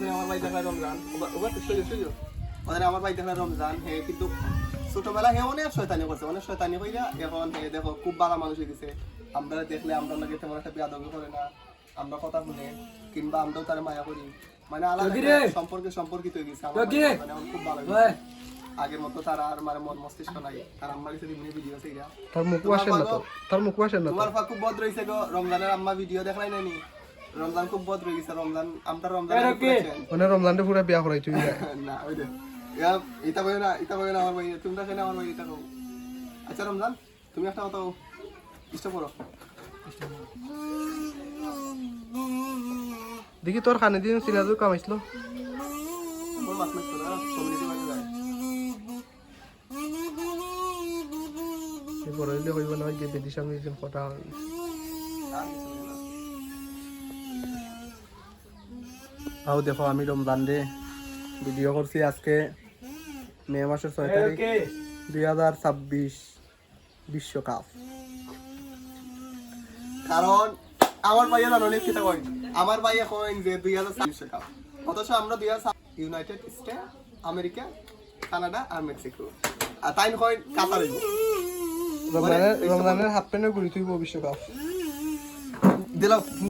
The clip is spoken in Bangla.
ওখানে আমার ভাই দেখা রমজান ওবার তো সইও ওখানে আমার ভাই দেখা রমজান হে কিন্তু ছোটবেলা হে অনেক শয়তানি করছে অনেক শয়তানি কইরা এখন হে দেখো খুব ভালো মানুষ হয়ে গেছে আমরা দেখলে আমরা লাগে তেমন একটা বেয়াদবি করে না আমরা কথা শুনে কিংবা আমরাও তার মায়া করি মানে আলাদা সম্পর্কিত হয়ে গেছে আমার মানে খুব ভালো আগের মতো তার আর মানে মন মস্তিষ্ক নাই তার আম্মা কিছু দিনে ভিডিও আছে ইয়া তার মুখও আসে না তো তোমার ফা খুব বদ রইছে গো রমজানের আম্মা ভিডিও দেখাই নাইনি রমজান খুব বদ রই গেছে রমজান আমরা রমজান মানে রমজানটা পুরো বিয়া করাই তুই না ওই দে এটা বই না আমার ভাই তোমরা কেন আমার ভাই এটা কও আচ্ছা রমজান তুমি একটা কথা ইষ্ট করো দেখি তোর খানে দিন সিনাজু কামাইছিল মোর মাছ মাছ না কমিউনিটি বাজে যায় এই বড় হইলে হইব না যে বেদি সামনে দিন কথা হয় আও দেখো আমি রমজান দে ভিডিও করছি আজকে মে মাসের 6 তারিখ 2026 বিশ্বকাপ কারণ আমার ভাইয়া জানো নি কিটা কই আমার ভাই এখন যে 2026 বিশ্বকাপ অথচ আমরা 2007 ইউনাইটেড স্টেট আমেরিকা কানাডা আর মেক্সিকো আর তাই নয় কাতার হইব রমজানের হাফ প্যান্টে ঘুরি তুই বিশ্বকাপ দিলাম